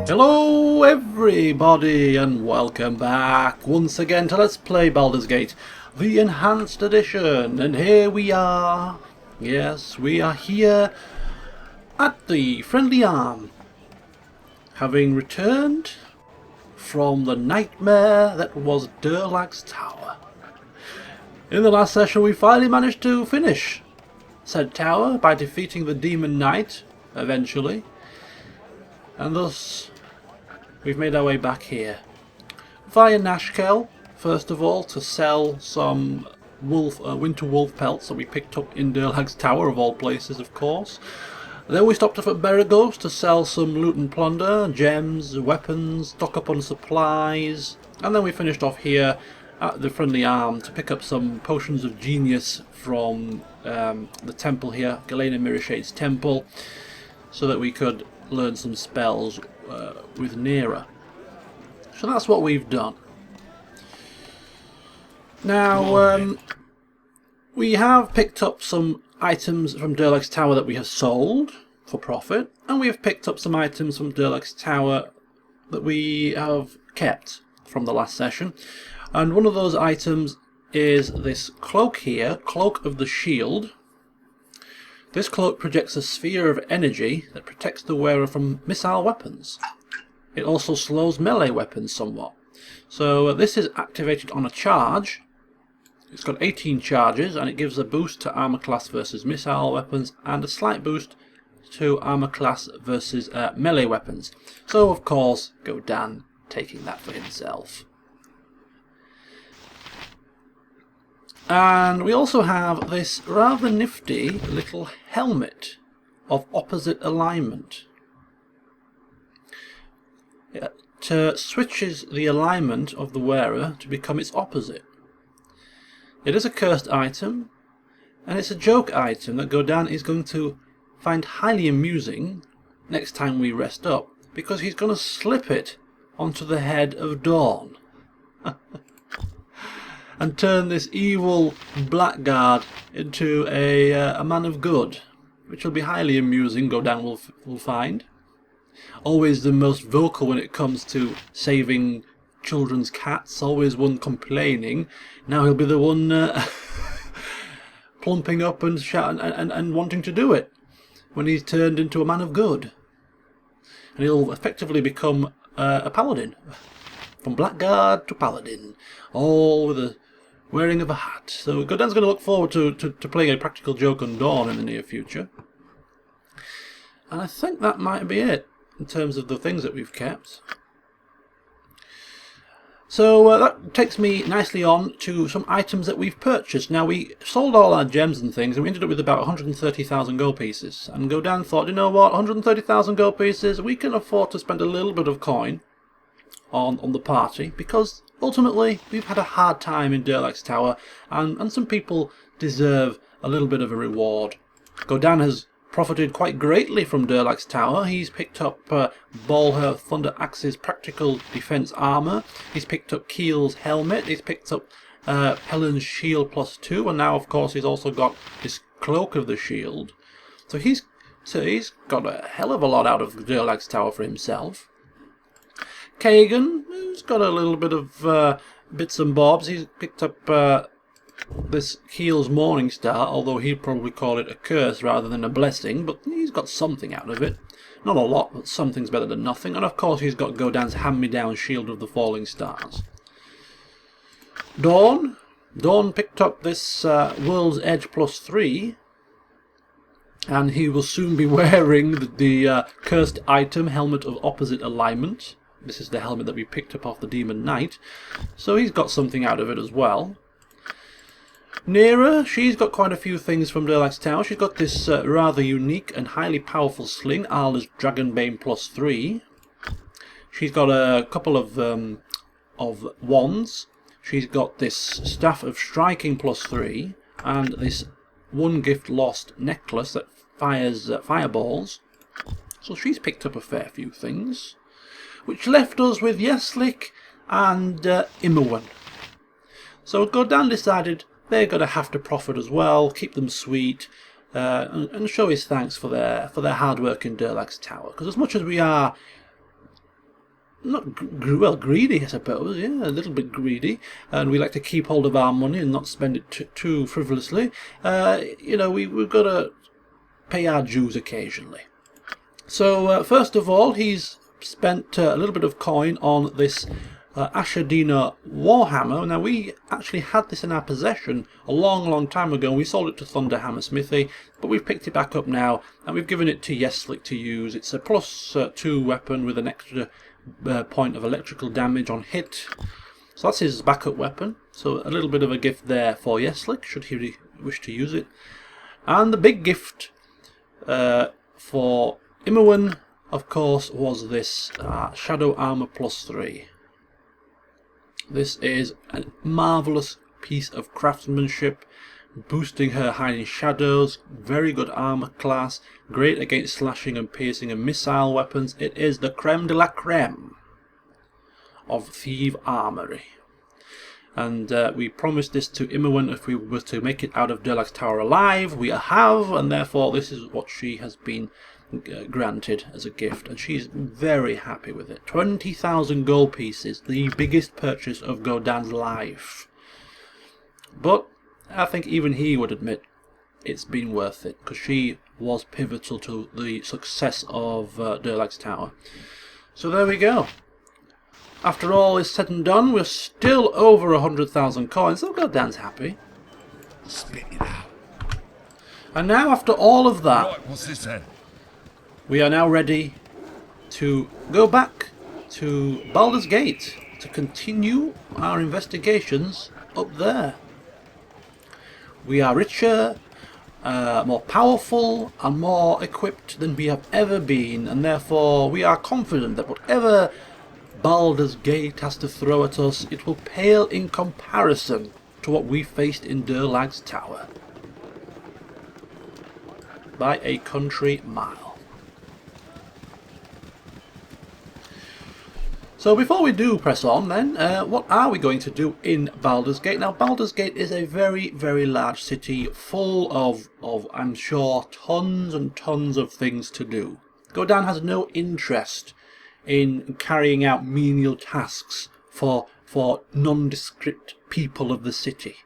Hello everybody and welcome back once again to Let's Play Baldur's Gate, the Enhanced Edition, and here we are. Yes, we are here at the Friendly Arm, having returned from the nightmare that was Durlag's Tower. In the last session we finally managed to finish said tower by defeating the Demon Knight, eventually, and thus we've made our way back here via Nashkel, first of all, to sell some winter wolf pelts that we picked up in Durlag's Tower, of all places, of course. Then we stopped off at Beragos to sell some loot and plunder, gems, weapons, stock up on supplies, and then we finished off here at the Friendly Arm to pick up some potions of genius from the temple here, Galena Mirashade's temple, so that we could learn some spells with Nera. So that's what we've done. Now, we have picked up some items from Durlag's Tower that we have sold for profit, and we have picked up some items from Durlag's Tower that we have kept from the last session. And one of those items is this cloak here, Cloak of the Shield. This cloak projects a sphere of energy that protects the wearer from missile weapons. It also slows melee weapons somewhat. So this is activated on a charge. It's got 18 charges, and it gives a boost to armor class versus missile weapons and a slight boost to armor class versus melee weapons. So of course, Godan taking that for himself. And we also have this rather nifty little helmet of opposite alignment. It switches the alignment of the wearer to become its opposite. It is a cursed item, and it's a joke item that Godan is going to find highly amusing next time we rest up, because he's going to slip it onto the head of Dawn. And turn this evil blackguard into a man of good, which will be highly amusing, Godan will find. Always the most vocal when it comes to saving children's cats, always one complaining. Now he'll be the one plumping up and shouting and wanting to do it when he's turned into a man of good. And he'll effectively become a paladin. From blackguard to paladin, all with a wearing of a hat. So Godan's going to look forward to playing a practical joke on Dawn in the near future. And I think that might be it in terms of the things that we've kept. So that takes me nicely on to some items that we've purchased. Now, we sold all our gems and things, and we ended up with about 130,000 gold pieces. And Godan thought, you know what, 130,000 gold pieces, we can afford to spend a little bit of coin on the party, because ultimately we've had a hard time in Durlag's Tower, and some people deserve a little bit of a reward. Godan has profited quite greatly from Durlag's Tower. He's picked up Baldur Thunder Axe's practical defense armor, he's picked up Keel's helmet, he's picked up Helen's shield +2, and now of course he's also got this Cloak of the Shield. So he's got a hell of a lot out of Durlag's Tower for himself. Kagan, who's got a little bit of bits and bobs. He's picked up this Keel's Morning Star, although he'd probably call it a curse rather than a blessing, but he's got something out of it. Not a lot, but something's better than nothing. And of course he's got Godan's hand-me-down Shield of the Falling Stars. Dawn picked up this World's Edge +3, and he will soon be wearing the cursed item, Helmet of Opposite Alignment. This is the helmet that we picked up off the Demon Knight, so he's got something out of it as well. Nera, she's got quite a few things from Durlag's Tower. She's got this rather unique and highly powerful sling, Arla's Dragonbane +3. She's got a couple of wands. She's got this Staff of Striking +3, and this One Gift Lost necklace that fires fireballs. So she's picked up a fair few things, which left us with Yeslik and Immerwan. So Godan decided they're going to have to profit as well, keep them sweet, and show his thanks for their hard work in Durlag's Tower. Because as much as we are not greedy, I suppose, yeah, a little bit greedy, and we like to keep hold of our money and not spend it too frivolously, you know, we've got to pay our dues occasionally. So first of all, he's spent a little bit of coin on this Ashadina Warhammer. Now, we actually had this in our possession a long time ago. We sold it to Thunderhammer Smithy, but we've picked it back up now, and we've given it to Yeslik to use. It's a +2 weapon with an extra point of electrical damage on hit. So that's his backup weapon. So a little bit of a gift there for Yeslik, should he wish to use it. And the big gift for Imowen, of course, was this Shadow Armor +3. This is a marvellous piece of craftsmanship, boosting her hiding shadows, very good armor class, great against slashing and piercing and missile weapons. It is the creme de la creme of Thief Armory. And we promised this to Imowen if we were to make it out of Durlag's Tower alive. We have, and therefore this is what she has been granted as a gift, and she's very happy with it. 20,000 gold pieces, the biggest purchase of Godan's life. But I think even he would admit it's been worth it, because she was pivotal to the success of Durlag's Tower. So there we go. After all is said and done, we're still over 100,000 coins, so Godan's happy. Spit it out. And now, after all of that, Right, what's this then? we are now ready to go back to Baldur's Gate to continue our investigations up there. We are richer, more powerful and more equipped than we have ever been, and therefore we are confident that whatever Baldur's Gate has to throw at us, it will pale in comparison to what we faced in Durlag's Tower. By a country mile. So before we do press on then, what are we going to do in Baldur's Gate? Now, Baldur's Gate is a very large city full of I'm sure, tons and tons of things to do. Godan has no interest in carrying out menial tasks for nondescript people of the city.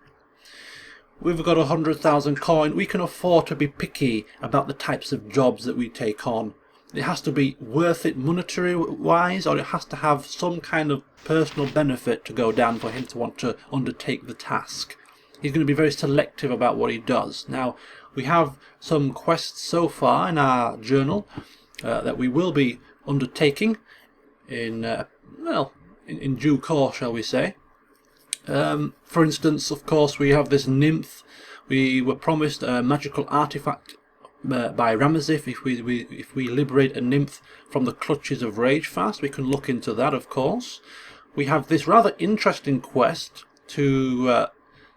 We've got 100,000 coin. We can afford to be picky about the types of jobs that we take on. It has to be worth it monetary-wise, or it has to have some kind of personal benefit to Godan for him to want to undertake the task. He's going to be very selective about what he does. Now, we have some quests so far in our journal that we will be undertaking in due course, shall we say. For instance, of course, we have this nymph. We were promised a magical artifact by Ramazith. If we liberate a nymph from the clutches of Ragefast, we can look into that, of course. We have this rather interesting quest to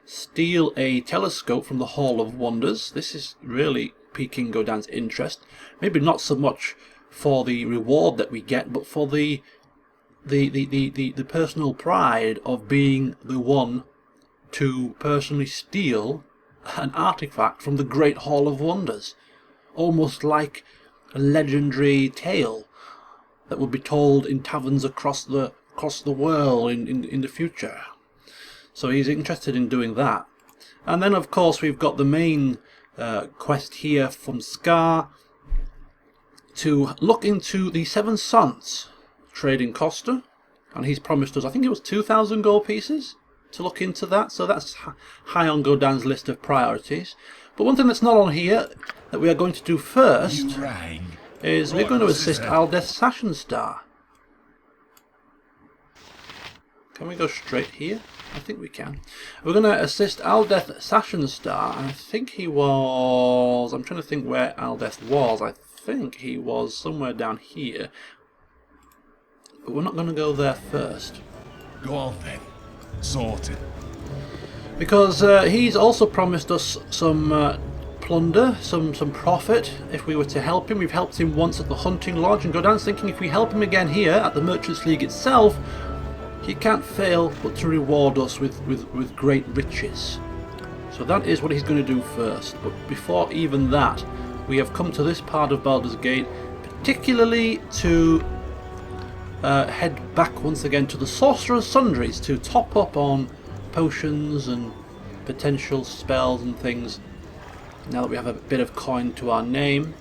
steal a telescope from the Hall of Wonders. This is really piquing Godan's interest. Maybe not so much for the reward that we get, but for the personal pride of being the one to personally steal an artifact from the Great Hall of Wonders. Almost like a legendary tale that would be told in taverns across the world in the future. So he's interested in doing that. And then, of course, we've got the main quest here from Scar to look into the Seven Sons trading Costa, and he's promised us, I think it was 2,000 gold pieces to look into that. So that's high on Godan's list of priorities. But one thing that's not on here that we are going to do first is we're going to assist Aldeth Sashenstar. Can we go straight here? I think we can. We're going to assist Aldeth Sashenstar, and I think he was... I'm trying to think where Aldeth was. I think he was somewhere down here. But we're not going to go there first. Go on then. Sorted. Because he's also promised us some plunder, some profit, if we were to help him. We've helped him once at the hunting lodge, and Godan's thinking if we help him again here at the Merchants League itself, he can't fail but to reward us with great riches. So So that is what he's going to do first. But before even that, we have come to this part of Baldur's Gate, particularly to head back once again to the Sorcerer's Sundries to top up on potions and potential spells and things. Now that we have a bit of coin to our name.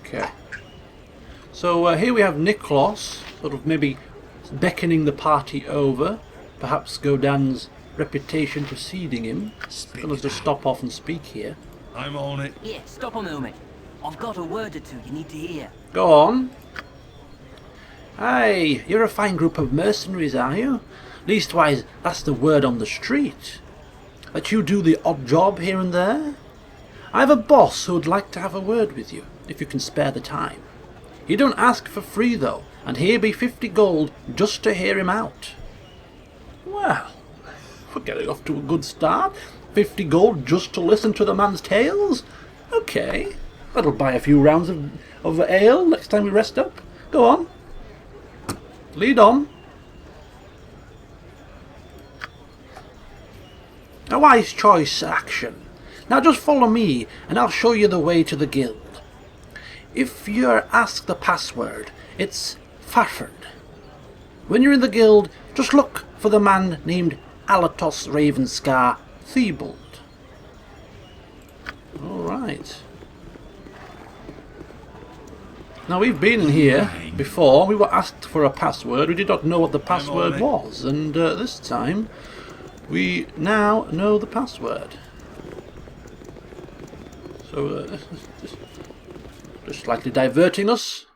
Okay. So here we have Niklos, sort of maybe beckoning the party over. Perhaps Godan's reputation preceding him. Tell us to stop off and speak here. I'm on it. Yeah, stop a moment. I've got a word or two you need to hear. Go on. Aye, you're a fine group of mercenaries, are you? Leastwise, that's the word on the street. That you do the odd job here and there? I have a boss who would like to have a word with you, if you can spare the time. He don't ask for free, though, and here be 50 gold just to hear him out. Well, we're getting off to a good start. 50 gold just to listen to the man's tales? Okay, that'll buy a few rounds of ale next time we rest up. Go on. Lead on. A wise choice, action. Now just follow me, and I'll show you the way to the guild. If you're asked the password, it's Farford. When you're in the guild, just look for the man named Alatos Ravenscar Thibault. Alright. Now we've been in here before, we were asked for a password, we did not know what the password was, and this time we now know the password. So just slightly diverting us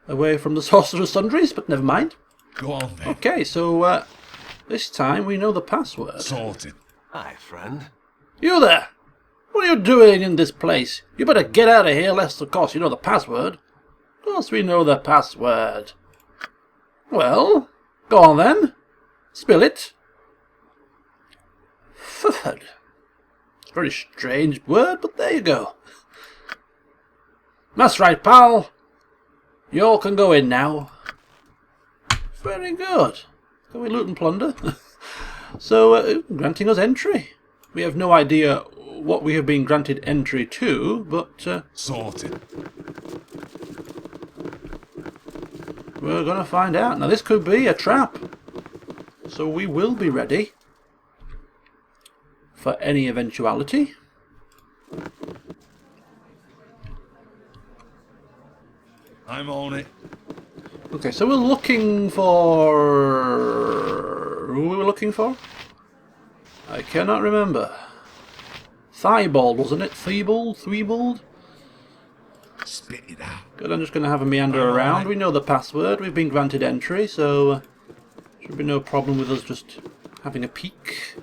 away from the Sorcerer's Sundries, but never mind. Go on then. Okay, so this time we know the password. Sorted. Hi, friend. You there! What are you doing in this place? You better get out of here, lest of course you know the password. Of course we know the password. Well, go on then. Spill it. Fufford. Very strange word, but there you go. That's right, pal. You all can go in now. Very good. Can we loot and plunder? So, granting us entry. We have no idea what we have been granted entry to, but Sorted. we're going to find out. Now, this could be a trap. So we will be ready for any eventuality. I'm on it. Okay, so we're looking for... Who we were looking for? I cannot remember. Thibault, wasn't it? Thibault? Spit it out. Good, I'm just going to have a meander around. We know the password. We've been granted entry, so should be no problem with us just having a peek.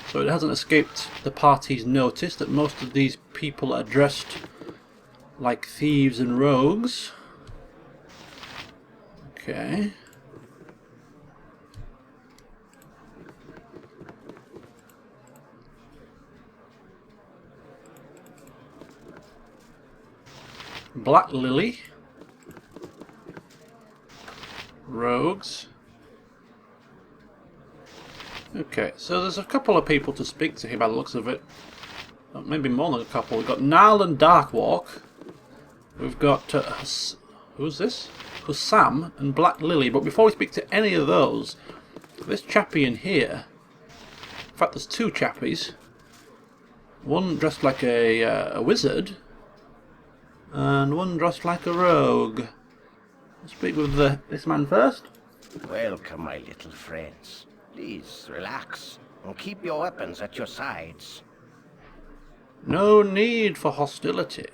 So it hasn't escaped the party's notice that most of these people are dressed like thieves and rogues. Okay. Black Lily. Rogues. Okay, so there's a couple of people to speak to here by the looks of it. Maybe more than a couple. We've got Nile and Darkwalk. We've got... who's this? Hussam and Black Lily. But before we speak to any of those, this chappie in here... In fact, there's two chappies. One dressed like a wizard. And one dressed like a rogue. Let's speak with this man first. Welcome, my little friends. Please, relax, and keep your weapons at your sides. No need for hostility.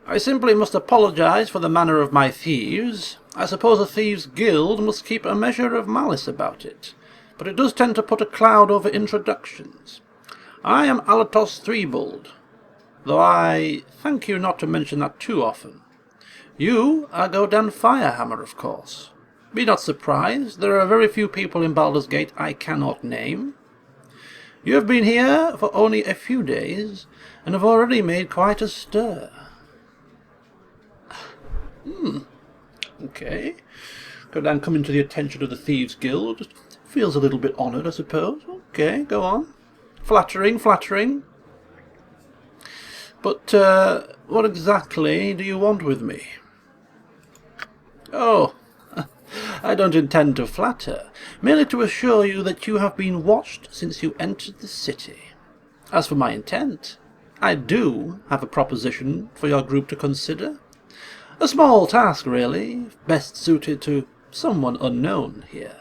I simply must apologize for the manner of my thieves. I suppose a Thieves Guild must keep a measure of malice about it, but it does tend to put a cloud over introductions. I am Alatos Thibault, though I thank you not to mention that too often. You are Godan Firehammer, of course. Be not surprised, there are very few people in Baldur's Gate I cannot name. You have been here for only a few days, and have already made quite a stir. Okay. Godan coming to the attention of the Thieves Guild. Feels a little bit honoured, I suppose. Okay, go on. Flattering, flattering. But, what exactly do you want with me? Oh, I don't intend to flatter, merely to assure you that you have been watched since you entered the city. As for my intent, I do have a proposition for your group to consider. A small task, really, best suited to someone unknown here.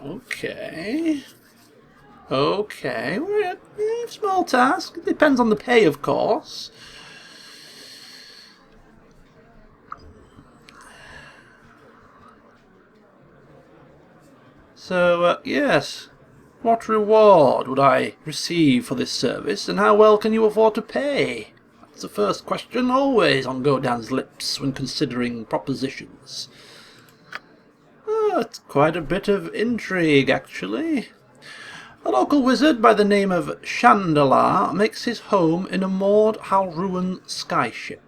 Okay. Okay, well, small task. It depends on the pay, of course. So, yes. What reward would I receive for this service, and how well can you afford to pay? That's the first question always on Godan's lips when considering propositions. Oh, it's quite a bit of intrigue, actually. A local wizard by the name of Shandalar makes his home in a moored Halruan skyship.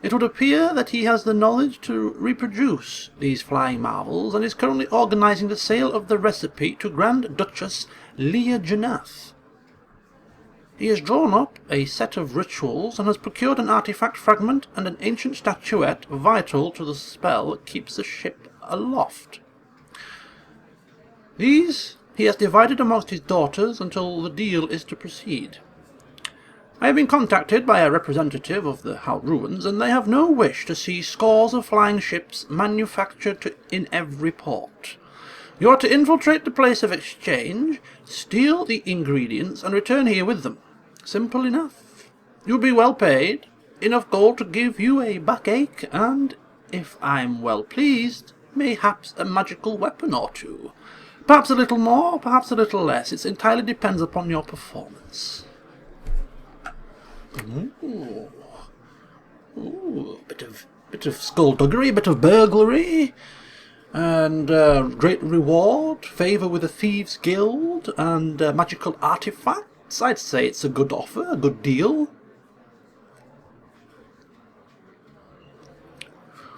It would appear that he has the knowledge to reproduce these flying marvels, and is currently organising the sale of the recipe to Grand Duchess Leah Janath. He has drawn up a set of rituals and has procured an artifact fragment and an ancient statuette vital to the spell that keeps the ship aloft. These he has divided amongst his daughters until the deal is to proceed. I have been contacted by a representative of the Halruans, and they have no wish to see scores of flying ships manufactured in every port. You are to infiltrate the place of exchange, steal the ingredients, and return here with them. Simple enough. You'll be well paid, enough gold to give you a backache, and, if I'm well pleased, mayhaps a magical weapon or two. Perhaps a little more, perhaps a little less. It entirely depends upon your performance. Ooh, bit of skullduggery, a bit of burglary, and great reward, favour with the Thieves Guild, and magical artifacts. I'd say it's a good offer, a good deal.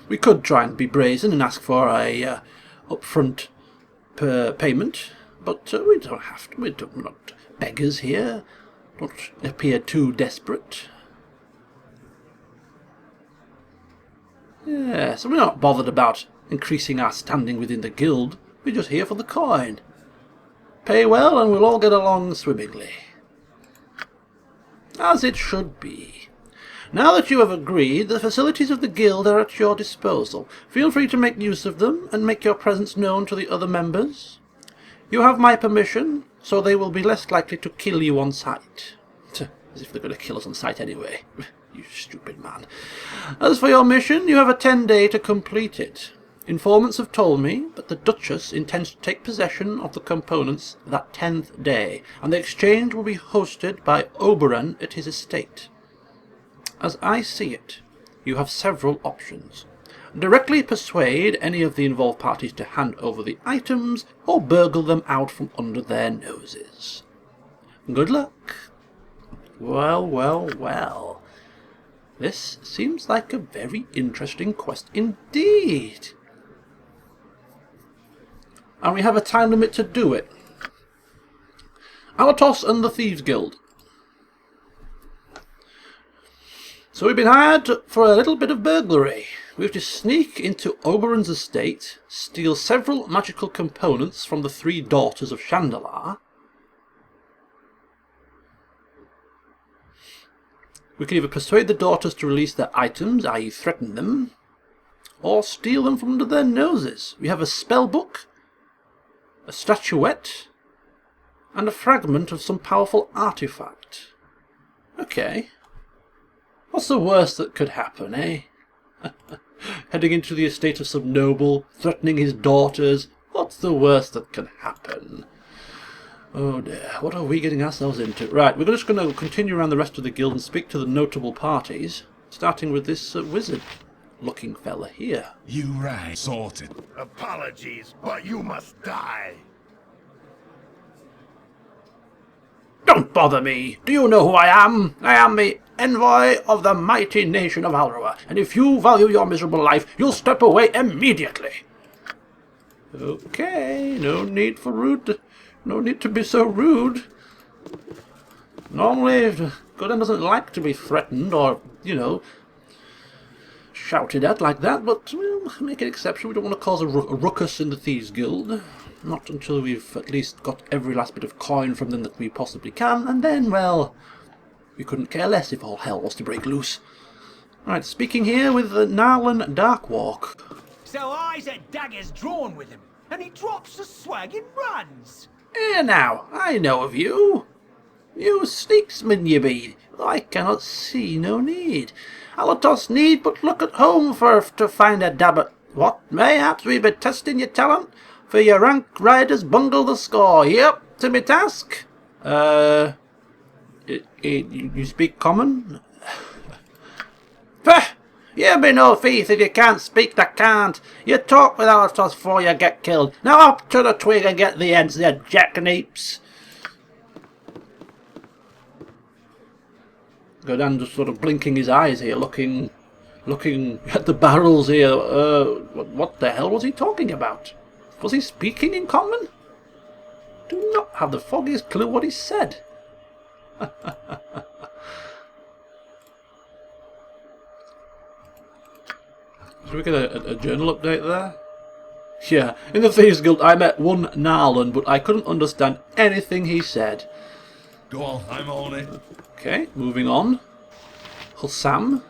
We could try and be brazen and ask for a upfront payment, but we don't have to. We're not beggars here. Don't appear too desperate. Yes, we're not bothered about increasing our standing within the guild. We're just here for the coin. Pay well and we'll all get along swimmingly. As it should be. Now that you have agreed, the facilities of the guild are at your disposal. Feel free to make use of them and make your presence known to the other members. You have my permission, so they will be less likely to kill you on sight. As if they're going to kill us on sight anyway. You stupid man. As for your mission, you have a 10-day to complete it. Informants have told me that the Duchess intends to take possession of the components that 10th day, and the exchange will be hosted by Oberon at his estate. As I see it, you have several options. Directly persuade any of the involved parties to hand over the items, or burgle them out from under their noses. Good luck. Well, well, well. This seems like a very interesting quest indeed. And we have a time limit to do it. Alatos and the Thieves Guild. So we've been hired for a little bit of burglary. We have to sneak into Oberon's estate, steal several magical components from the 3 daughters of Shandalar. We can either persuade the daughters to release their items, i.e. threaten them, or steal them from under their noses. We have a spell book, a statuette, and a fragment of some powerful artifact. Okay. What's the worst that could happen, eh? Heading into the estate of some noble, threatening his daughters. What's the worst that can happen? Oh dear, what are we getting ourselves into? Right, we're just going to continue around the rest of the guild and speak to the notable parties, starting with this wizard-looking fella here. You right. Sorted. Apologies, but you must die. Don't bother me. Do you know who I am? I am the envoy of the mighty nation of Alroa, and if you value your miserable life, you'll step away immediately. Okay, no need to be so rude. Normally, Godan doesn't like to be threatened or, you know, shouted at like that, but we'll make an exception. We don't want to cause a ruckus in the Thieves Guild. Not until we've at least got every last bit of coin from them that we possibly can, and then, well, we couldn't care less if all hell was to break loose. Alright, speaking here with Narlan Darkwalk. So I's a dagger's drawn with him, and he drops the swag and runs. Here now, I know of you. You sneaksman ye be, though I cannot see no need. Alatos need but look at home to find a dabber. What, mayhaps we be testing your talent? For your rank riders bungle the score. Yep, to me task. You speak common? Pah! You be no thief if you can't speak the can't. You talk with Alatos before you get killed. Now up to the twig and get the ends, you jackanapes. Godan just sort of blinking his eyes here, looking at the barrels here. What the hell was he talking about? Was he speaking in common? Do not have the foggiest clue what he said. Should we get a journal update there? Yeah, in the Thieves Guild I met one Narlan, but I couldn't understand anything he said. Go on, I'm on it. Okay, moving on. Hulsam.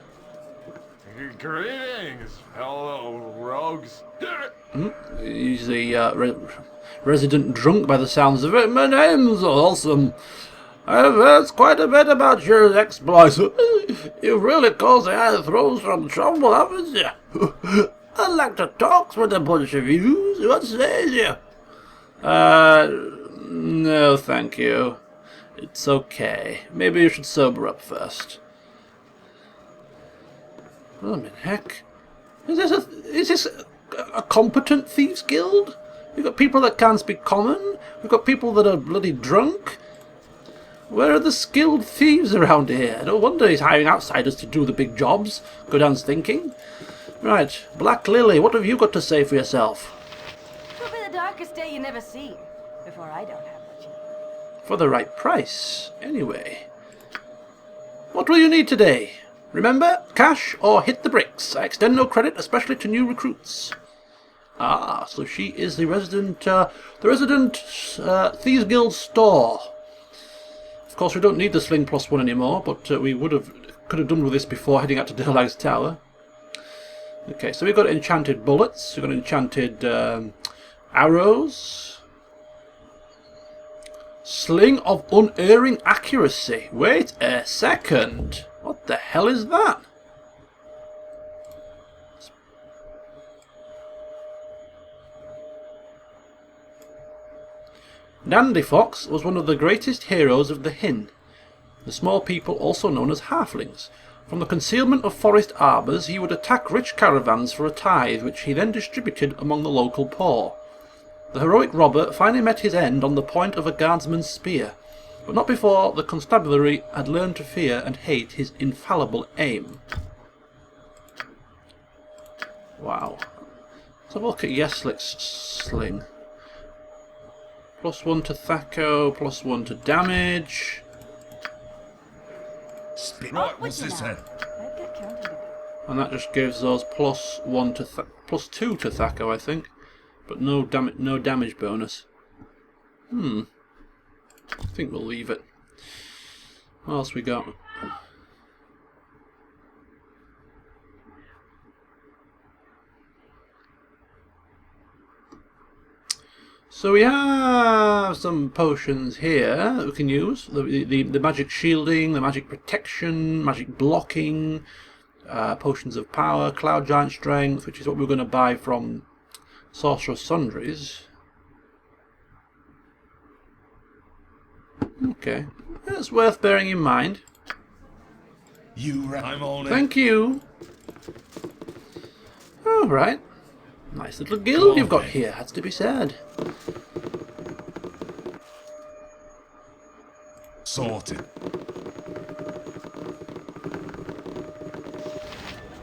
Greetings, fellow rogues. He's the resident drunk by the sounds of it. My name's Hulsam. I've heard quite a bit about your exploits. You've really caused the eye throws from trouble, haven't you? I'd like to talk with a bunch of you. What says you? No, thank you. It's okay. Maybe you should sober up first. Well, I mean, heck. Is this a competent Thieves Guild? We've got people that can't speak common. We've got people that are bloody drunk. Where are the skilled thieves around here? No wonder he's hiring outsiders to do the big jobs. Godan's thinking. Right, Black Lily, what have you got to say for yourself? It'll be the darkest day you never see, before I don't have much. For the right price, anyway. What will you need today? Remember, cash or hit the bricks. I extend no credit, especially to new recruits. Ah, so she is the resident Thieves Guild store. Of course, we don't need the sling +1 anymore, but we could have done with this before heading out to Delag's Tower. Okay, so we've got enchanted bullets, we've got enchanted arrows. Sling of unerring accuracy. Wait a second. What the hell is that? Dandy Fox was one of the greatest heroes of the Hin, the small people also known as halflings. From the concealment of forest arbours he would attack rich caravans for a tithe, which he then distributed among the local poor. The heroic robber finally met his end on the point of a guardsman's spear, but not before the constabulary had learned to fear and hate his infallible aim. Wow. Let's have a look at Yeslick's sling. +1 to Thaco, +1 to damage. Right, what's this then? I've got counting to do. And that just gives us +2 to Thaco, I think. But no damage bonus. I think we'll leave it. What else we got? So we have some potions here that we can use. The magic shielding, the magic protection, magic blocking, potions of power, cloud giant strength, which is what we're going to buy from Sorcerer's Sundries. Okay, that's worth bearing in mind. I'm on it. Thank you. All right. Nice little guild you've got here, has to be said. Sorted.